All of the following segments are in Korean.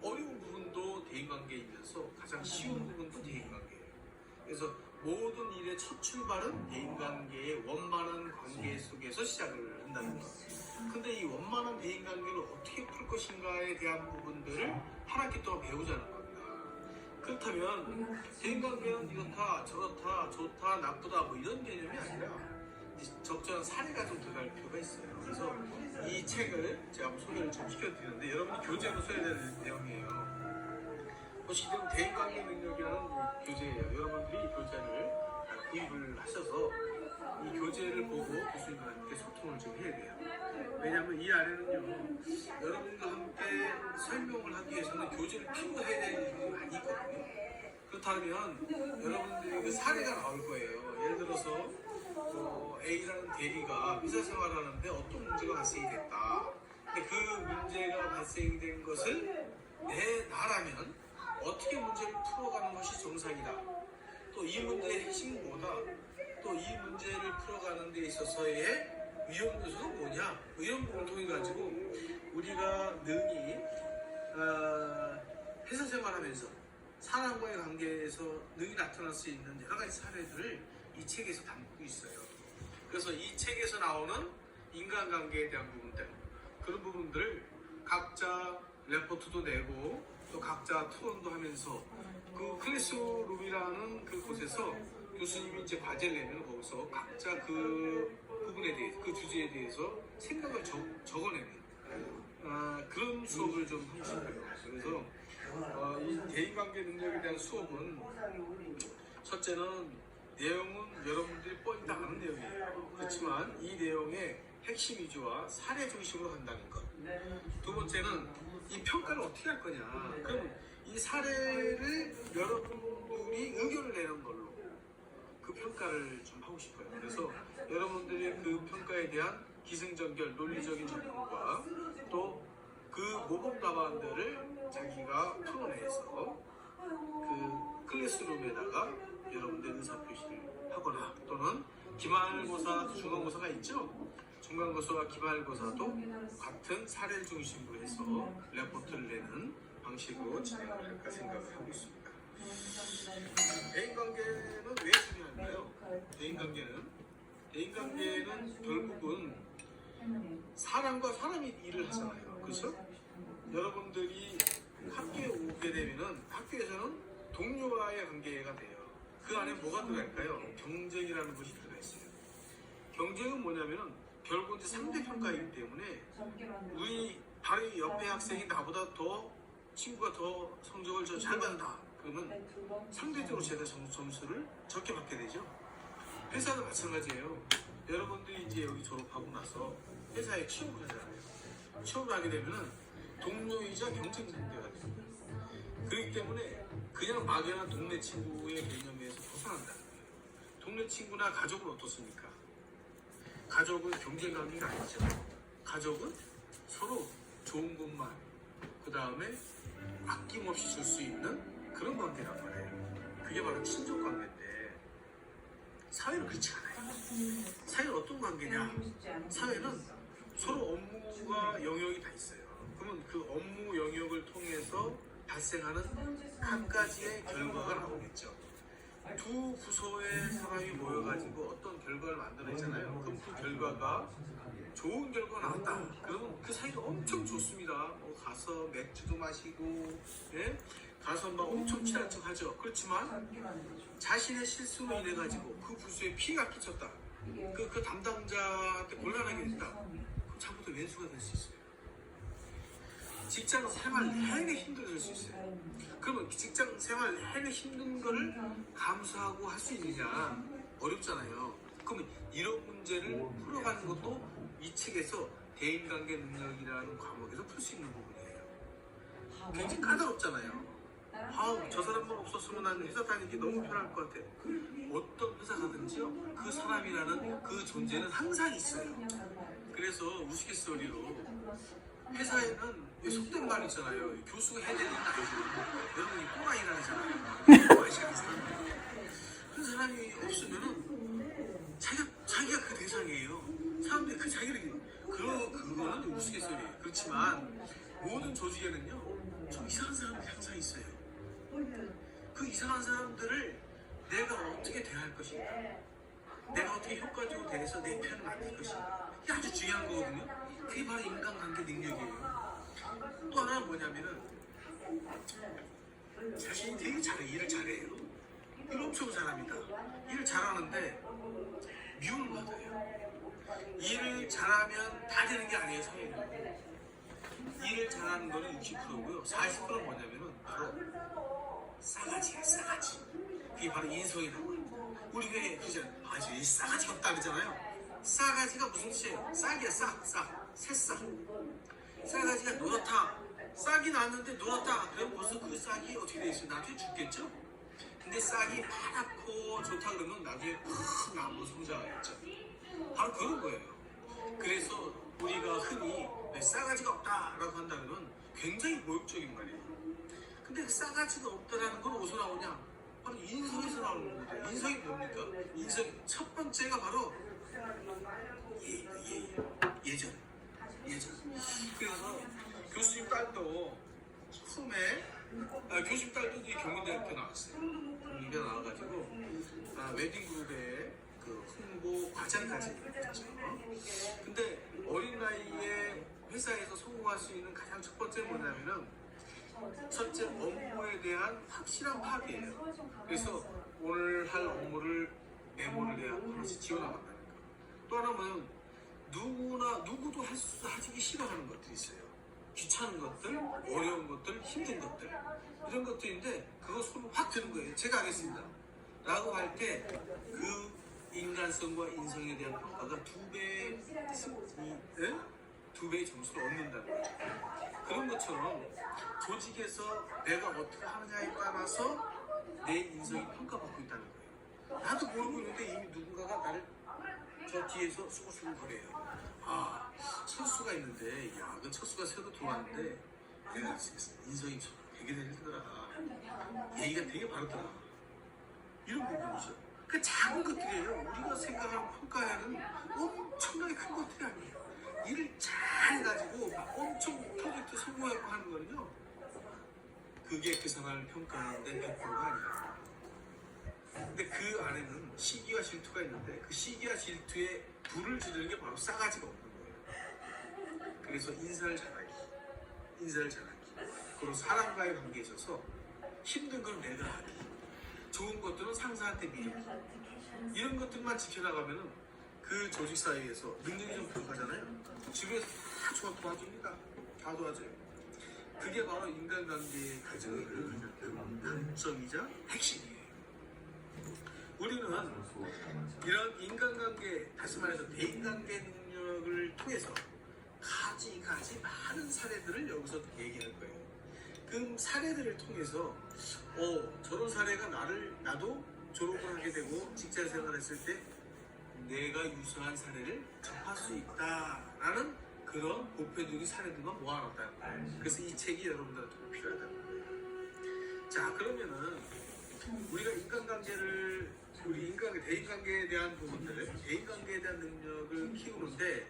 어려운 부분도 대인관계이면서 가장 쉬운 부분도 대인관계예요. 그래서 모든 일의 첫 출발은 대인관계의 원만한 관계 속에서 시작을 한다는 것. 근데 이 원만한 대인관계를 어떻게 풀 것인가에 대한 부분들을 한 학기 동안 배우자는 겁니다. 그렇다면 대인관계는 이렇다 저렇다 좋다 나쁘다 뭐 이런 개념이 아니라 적절한 사례가 좀 들어갈 필요가 있어요. 그래서 이 책을 제가 한번 소개를 좀 시켜드리는데 여러분이 교재로 써야 되는 내용이에요. 보시면 대인관계 능력이라는 교재예요. 여러분들이 이 교재를 구입을 하셔서 이 교재를 보고 교수님과 소통을 좀 해야 돼요. 왜냐하면 이 안에는요, 여러분과 함께 설명을 하기 위해서는 교재를 필요해야 되는 일이 많이 있거든요. 그렇다면 여러분들이 그 사례가 나올 거예요. 예를 들어서 A라는 대리가 회사 생활하는데 어떤 문제가 발생이 됐다. 근데 그 문제가 발생된 것을 나라면 어떻게 문제를 풀어가는 것이 정상이다. 또 이 문제의 핵심보다 또 이 문제를 풀어가는 데 있어서의 위험 요소는 뭐냐? 뭐 이런 부분을 통해 가지고 우리가 능히 회사 생활하면서 사람과의 관계에서 능히 나타날 수 있는 여러 가지 사례들을 이 책에서 담고 있어요. 그래서 이 책에서 나오는 인간관계에 대한 부분들, 그런 부분들을 각자 레포트도 내고 또 각자 토론도 하면서 그 클래스룸이라는 그 곳에서 교수님이 이제 과제를 내면 거기서 각자 그 부분에 대해서, 그 주제에 대해서 생각을 적어내는 그런 수업을 좀 하고 싶어요. 그래서 이 대인관계 능력에 대한 수업은 첫째는 내용은 여러분들이 뻔히 다 아는 내용이에요. 그렇지만 이 내용의 핵심 위주와 사례 중심으로 한다는 것. 두 번째는 이 평가를 어떻게 할 거냐. 그럼 이 사례를 여러분들이 의견을 내는 걸로 그 평가를 좀 하고 싶어요. 그래서 여러분들의 그 평가에 대한 기승전결, 논리적인 접근과 또 그 모범 답안들을 자기가 풀어내서 그 클래스룸에다가 여러분들 의사표시를 하거나 또는 기말고사, 중간고사가 있죠? 중간고사와 기말고사도 같은 사례를 중심으로 해서 레포트를 내는 방식으로 진행을 할까 생각을 하고 있습니다. 대인관계는 왜 중요한가요? 대인관계는 결국은 사람과 사람이 일을 하잖아요. 그렇죠? 여러분들이 학교에 오게 되면은 학교에서는 동료와의 관계가 돼요. 그 안에 뭐가 들어갈까요? 경쟁이라는 것이 들어가 있어요. 경쟁은 뭐냐면은 결국 이제 상대평가이기 때문에 우리 바로 옆에 학생이 나보다 더 친구가 더 성적을 잘 받는다. 그러면 상대적으로 제가 점수를 적게 받게 되죠. 회사도 마찬가지예요. 여러분들이 이제 여기 졸업하고 나서 회사에 취업을 하잖아요. 취업을 하게 되면은 동료이자 경쟁 상대가 됩니다. 그렇기 때문에 그냥 막연한 동네 친구의 개념에서 벗어난다는 거예요. 동네 친구나 가족은 어떻습니까? 가족은 경쟁 관계가 아니죠. 가족은 서로 좋은 것만, 그 다음에 아낌없이 줄 수 있는 그런 관계란 말이에요. 그게 바로 친족 관계인데 사회는 그렇지 않아요. 사회는 어떤 관계냐? 사회는 서로 업무가 영역이 다 있어요. 그러면 그 업무 영역을 통해서 발생하는 한 가지의 결과가 나오겠죠. 두 부서의 사람이 모여가지고 어떤 결과를 만들어내잖아요. 그럼 그 결과가 좋은 결과가 나왔다. 그러면 그 사이가 엄청 좋습니다. 가서 맥주도 마시고, 예? 가서 막 엄청 친한 척 하죠. 그렇지만 자신의 실수로 인해가지고 그 부서에 피해가 끼쳤다. 그 담당자한테 곤란하게 됐다. 그럼 잘못해 왼수가 될 수 있어요. 직장 생활 내내 힘들어질 수 있어요. 그러면 직장 생활 내내 힘든 거를 감수하고 할 수 있느냐? 어렵잖아요. 그러면 이런 문제를 풀어가는 것도 이 책에서 대인관계 능력이라는 과목에서 풀 수 있는 부분이에요. 굉장히 까다롭잖아요. 저 사람만 없었으면 나는 회사 다니기 너무 편할 것 같아. 어떤 회사 가든지요, 그 사람이라는 그 존재는 항상 있어요. 그래서 우스갯소리로 회사에는 속된 말 있잖아요. 교수가 해야 되는 거죠. 여러분이 또라이라 하잖아요. 그 사람이 없으면은 자기가 그 대상이에요. 사람들이 그 자기를 그거는 우스갯소리예요. 그렇지만 모든 조직에는요 좀 이상한 사람들이 항상 있어요. 그 이상한 사람들을 내가 어떻게 대할 것인가, 내가 어떻게 효과적으로 대해서 내 편을 만들 것인가, 이게 아주 중요한 거거든요. 그게 바로 인간관계 능력이에요. 또 하나는 뭐냐면은 자신이 되게 잘해, 일을 잘해요. 일 엄청 잘합니다. 일을 잘하는데 미움을 받아요. 일을 잘하면 다 되는 게 아니에요, 사회는. 일을 잘하는 거는 60%고요. 40%는 뭐냐면은 바로 싸가지야, 싸가지. 그게 바로 인성이라고 합니다. 우리 왜 그잖아요. 아주 이 싸가지가 없다 그러잖아요. 싸가지가 무슨 뜻이에요? 싹이야, 싹. 새싹. 싸가지가 노랗다. 싹이 났는데 노랗다. 그럼 벌써 그 싹이 어떻게 돼 있어요? 나중에 죽겠죠? 근데 싹이 파랗고 좋다 그러면 나중에 큰 나무 성장하겠죠. 바로 그런 거예요. 그래서 우리가 흔히 싸가지가 없다라고 한다면 굉장히 모욕적인 말이에요. 근데 그 싸가지가 없다라는 건 어디서 나오냐? 바로 인성에서 나오는 거거든요. 인성이 뭡니까? 인성 첫 번째가 바로 예전. 그래서 교수님 딸도 처음에 교수님 딸도 이 경민대학교 나왔어요. 경민대 나와가지고 웨딩그룹의 그 홍보 과장까지 했죠. 근데 어린 나이에 회사에서 성공할 수 있는 가장 첫 번째 뭐냐면은 첫째 업무에 대한 확실한 파악이에요. 그래서 오늘 할 업무를 메모를 해야 하나씩 지어나간다는 거. 또 하나 뭐냐면 누구도 하기 싫어하는 것들이 있어요. 귀찮은 것들, 어려운 것들, 힘든 것들, 이런 것들인데 그거 손을 확 드는 거예요. 제가 하겠습니다 라고 할 때 그 인간성과 인성에 대한 평가가 두 배의 점수를 얻는다는 거예요. 그런 것처럼 조직에서 내가 어떻게 하느냐에 따라서 내 인성이 평가받고 있다는 거예요. 나도 모르고 있는데 이미 누군가가 나를 저 뒤에서 수고수고거려요. 아, 철수가 있는데, 야, 그 철수가 새로 들어왔는데 내가 인성이 되게 되더라. 얘기가 되게 바르더라. 이런 부분이죠. 그 작은 것들이에요. 우리가 생각하는 평가에는 엄청나게 큰 것들이 아니에요. 일을 잘 해가지고 엄청 프로젝트 성공하고 하는 거는요, 그게 그 사람을 평가하는데 100%가 아니에요. 근데 그 안에는 시기와 질투가 있는데 그 시기와 질투에 불을 지르는 게 바로 싸가지가 없는 거예요. 그래서 인사를 잘하기, 그리고 사람과의 관계에 있어서 힘든 건 내가 하기, 좋은 것들은 상사한테 미루기, 이런 것들만 지켜나가면은 그 조직 사이에서 능력이 좀 부족하잖아요. 주변에서 다 도와줍니다. 다 도와줘요. 그게 바로 인간관계의 가장 강점이자 핵심이에요. 우리는 이런 인간관계, 다시 말해서 대인관계 능력을 통해서 가지 많은 사례들을 여기서 얘기할 거예요. 그 사례들을 통해서 저런 사례가 나도 졸업을 하게 되고 직장 생활을 했을 때 내가 유사한 사례를 접할 수 있다라는 그런 보편적인 사례들만 모아놨다는 거예요. 그래서 이 책이 여러분들한테 꼭 필요하다는 거예요. 자, 그러면은 우리가 대인관계에 대한 부분들, 대인관계에 대한 능력을 키우는데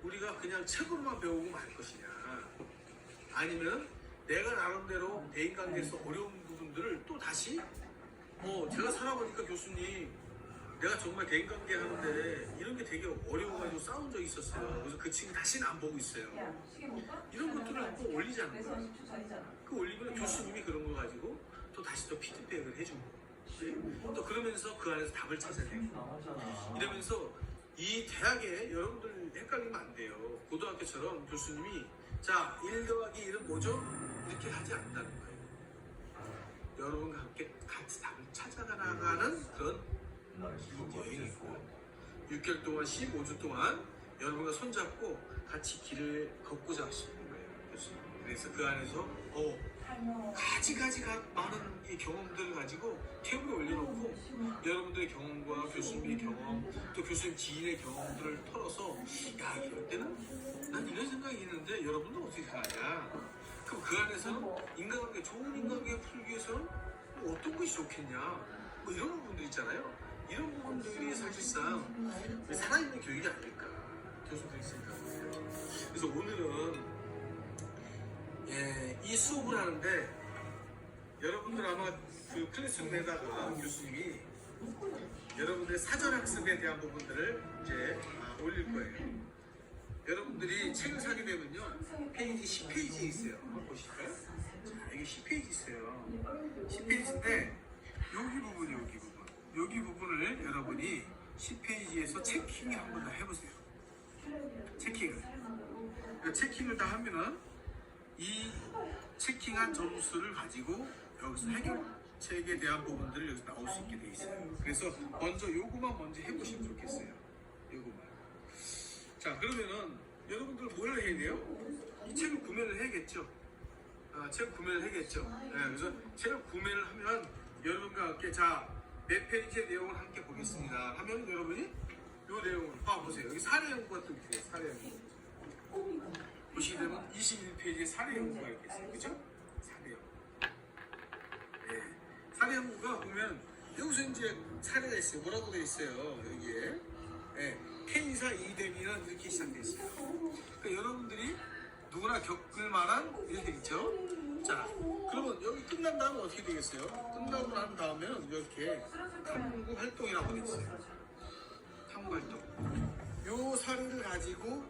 우리가 그냥 책으로만 배우고 말 것이냐, 아니면 내가 나름대로 대인관계에서 어려운 부분들을 또 다시 제가 살아보니까 교수님, 내가 정말 대인관계 하는데 이런 게 되게 어려워가지고 싸운 적이 있었어요. 그래서 그 친구 다시는 안 보고 있어요. 이런 것들을 꼭 올리지 않는 거예요. 그 올리면 교수님이 그런 거 가지고 또 다시 또 피드백을 해주고, 또 그러면서 그 안에서 답을 찾아내고, 이러면서 이 대학에 여러분들 헷갈리면 안 돼요. 고등학교처럼 교수님이 자, 1 더하기 1은 뭐죠? 이렇게 하지 않는다는 거예요. 여러분과 함께 같이 답을 찾아가나가는 그런 여행이고, 6개월 동안 15주 동안 여러분과 손잡고 같이 길을 걷고자 하시는 거예요. 그래서 그 안에서 가지 많은 이 경험들을 가지고 테이블에 올려놓고 여러분들의 경험과 교수님의 경험, 또 교수님 지인의 경험들을 털어서, 야, 이럴 때는 난 이런 생각이 있는데 여러분도 어떻게 생각하냐? 그럼 그 안에서는 좋은 인간관계 풀기 위해서는 뭐 어떤 것이 좋겠냐? 뭐 이런 부분들 있잖아요. 이런 부분들이 사실상 살아있는 교육이 아닐까, 교수들이 생각해요. 그래서 오늘은 이 수업을 하는데 여러분들 아마 그 클래스룸에다가 교수님이 여러분들의 사전학습에 대한 부분들을 이제 올릴 거예요. 여러분들이 책을 사게 되면요, 페이지 10페이지에 있어요. 한번 보실까요? 자, 여기 10페이지 있어요. 10페이지인데 여기 부분을 여러분이 10페이지에서 체킹을 한번 다 해보세요. 체킹을 다 하면은 이 체킹한 점수를 가지고 여기서 해결책에 대한 부분들을 여기서 나올 수 있게 돼 있어요. 그래서 요거만 먼저 해보시면 좋겠어요. 요거만. 자, 그러면은 여러분들 뭘 해야 돼요? 이 책을 구매를 해야겠죠. 책을 구매를 해야겠죠. 그래서 책을 구매를 하면 여러분과 함께 몇 페이지의 내용을 함께 보겠습니다 하면 여러분이 이 내용을 보세요. 여기 사례 연구가 또 있어요. 사례 연구. 보시게 되면 21페이지에 사례 연구가 이렇게 있어요. 그죠? 사례 연구. 사례 연구가 보면 여기서 이제 사례가 있어요. 뭐라고 되어 있어요. 여기에. K사 2대비는 이렇게 시작되어 있어요. 그러니까 여러분들이 누구나 겪을 만한 이렇게 있죠. 자, 그러면 여기 끝난 다음에 어떻게 되겠어요? 끝나고 난 다음에는 이렇게 탐구 활동이라고 되어 있어요. 탐구 활동. 요 사례를 가지고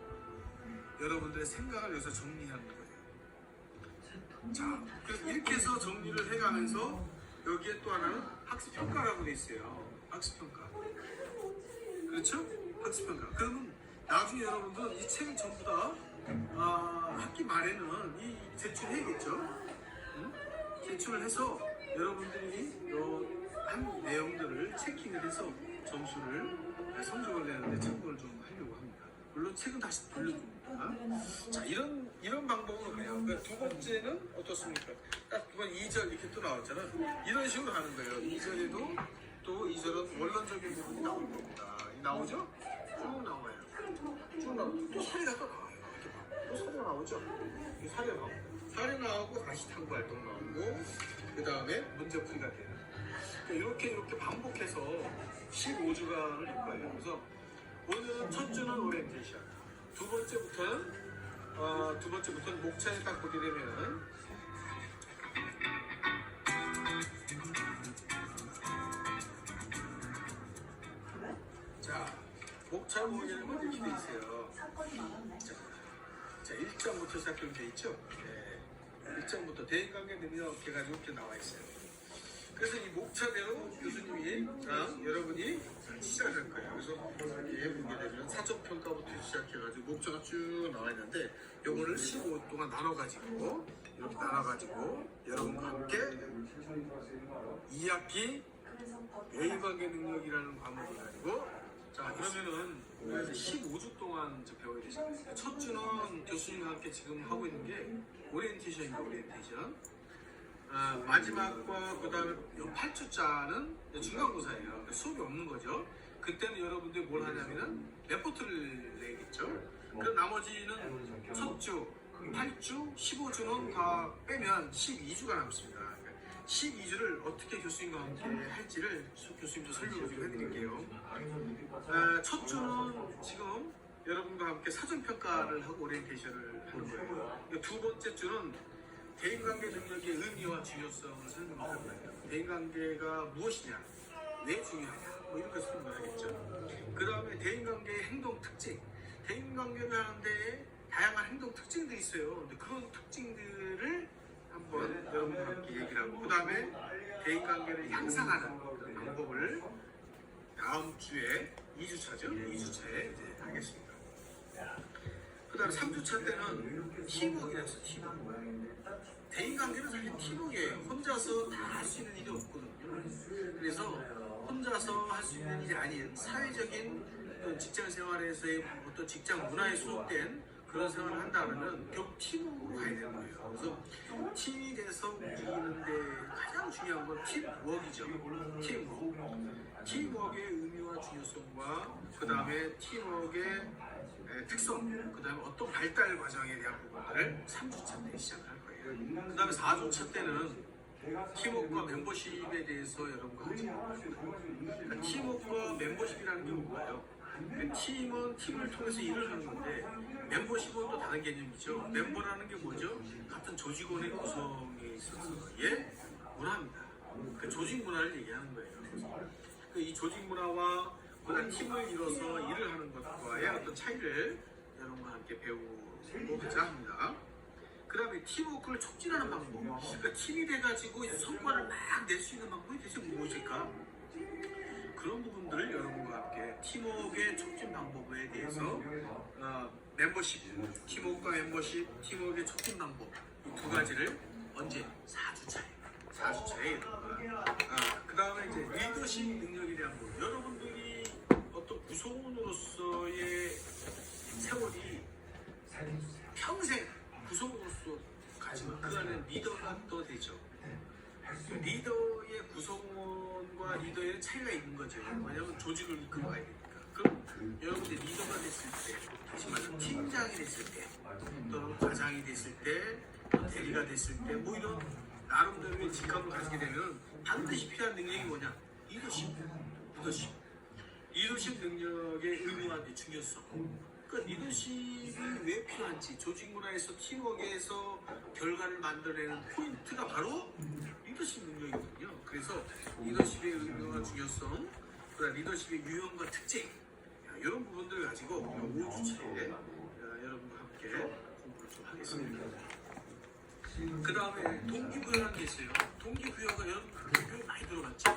여러분들의 생각을 여기서 정리하는 거예요. 자, 그래서 이렇게 해서 정리를 해가면서 여기에 또 하나는 학습평가라고 되어 있어요. 학습평가. 그렇죠? 학습평가. 그러면 나중에 여러분들 이 책을 전부 다 학기 말에는 이 제출해야겠죠? 응? 제출을 해서 여러분들이 한 내용들을 체킹을 해서 점수를 성적을 내는데 참고를 좀 하려고 합니다. 물론 책은 다시 돌려줍니다. 자, 이런 방법으로 가요. 그러니까 두 번째는 어떻습니까? 딱 이번 2절 이렇게 또 나왔잖아. 이런 식으로 가는 거예요. 2절에도 또 2절은 원론적인 부분이 나올 겁니다. 나오죠? 쭉 나와요. 쭉 나오고 또 사례가 또 나와요. 이렇게 봐. 또 사례 나오죠? 이 사례 나오고 사례 나오고 다시 탐구 활동 나오고 그 다음에 문제풀이가 돼요. 그러니까 이렇게 반복해서 15주간을 할 거예요. 그래서 오늘은 첫 주는 오리엔테이션, 두 번째부터는 목차에 딱 보게 되면은 목차 보기에는 이렇게 돼 있어요. 자, 1장부터 시작하면 돼 있죠? 1장부터 대인관계 능력 해가지고 이렇게 나와 있어요. 그래서 이 목차대로 교수님이 여러분이 시작할 거예요. 그래서 여기에 보게 되면 사전평가부터 시작해가지고 목차가 쭉 나와 있는데 요거를 15분 동안 나눠가지고 이렇게 나눠가지고 여러분과 함께 2학기 대인관계 능력이라는 과목을 가지고 자, 그러면은 15주 동안 배워야 되잖아요. 첫 주는 교수님과 함께 지금 하고 있는 게 오리엔테이션입니다. 오리엔테이션. 마지막과 그 다음에 8주짜는 중간고사예요. 그러니까 수업이 없는 거죠. 그때는 여러분들이 뭘 하냐면은 레포트를 내겠죠. 그럼 나머지는 첫 주, 8주, 15주는 다 빼면 12주가 남습니다. 12주를 어떻게 교수님과 함께 할지를 교수님도 설명을 좀 해드릴게요. 첫 주는 지금 여러분과 함께 사전평가를 하고 오리엔테이션을 하는 거예요. 두 번째 주는 대인관계 능력의 의미와 중요성을 설명할 거예요. 대인관계가 무엇이냐, 왜 중요하냐, 이런 걸 설명하겠죠. 그 다음에 대인관계의 행동 특징, 대인관계를 하는데 다양한 행동 특징들이 있어요. 근데 그런 특징들을 한번 여러분과 함께 얘기를 하고 그 다음에 대인관계를 향상하는 방법을 다음 주에 2주차죠? 2주차에 이제 하겠습니다. 그 다음에 3주차 때는 팀워크라고 해서 팀워크. 대인관계는 사실 팀워크예요. 혼자서 다 할 수 있는 일이 없거든요. 그래서 혼자서 할 수 있는 일이 아닌 사회적인 어떤 직장 생활에서의 어떤 직장 문화에 수록된 그런 생활을 한다면 결국 팀으로 가야 되는 거예요. 그래서 팀이 돼서 움직이는데 가장 중요한 건 팀워크이죠. 팀워크의 의미와 중요성과 그 다음에 팀워크의 특성, 그 다음에 어떤 발달 과정에 대한 부분들을 3주차 때 시작할 거예요. 그 다음에 4주차 때는 팀워크와 멤버십에 대해서 여러분과 같이 그러니까 팀워크와 멤버십이라는 게 뭔가요? 그 팀은 팀을 통해서 일을 하는 건데 멤버십은 또 다른 개념이죠. 멤버라는 게 뭐죠? 같은 조직원의 구성에 있어서의 문화입니다. 그 조직 문화를 얘기하는 거예요. 이 조직 문화와 팀을 이뤄서 일을 하는 것과의 어떤 차이를 여러분과 함께 배우고자 합니다. 그 다음에 팀워크를 촉진하는 방법. 그러니까 팀이 돼가지고 성과를 막 낼 수 있는 방법이 대체 무엇일까? 그런 부분들을 여러분과 함께 팀워크의 촉진 방법에 대해서 멤버십, 팀워크와 멤버십, 팀워크의 촉진 방법 이 두 가지를 언제? 4주차에 그 다음에 이제 리더십 능력에 대한 부분. 여러분들이 어떤 구성원으로서의 세월이 평생 구성원으로서 가지만 그 안에 리더가 또 되죠. 리더의 구성원과 리더의 차이가 있는 거죠. 왜냐하면 조직을 이끌어 가야 되니까. 그럼 여러분들 리더가 됐을 때, 다시 말해서 팀장이 됐을 때, 또는 과장이 됐을 때, 대리가 됐을 때, 뭐 이런 나름대로의 직함을 가지게 되면 반드시 필요한 능력이 뭐냐? 리더십 능력의 의무와 중요성. 그러니까 리더십이 왜 필요한지, 조직 문화에서 팀워크에서 결과를 만들어내는 포인트가 바로 리더십 능력이거든요. 그래서 리더십의 의무와 중요성, 그다음 리더십의 유형과 특징, 이런 부분들을 가지고 5주차에 여러분과 함께 공부를 좀 하겠습니다. 그 다음에 동기부여라는 게 있어요. 동기부여가 여러분 교육 많이 들어봤죠?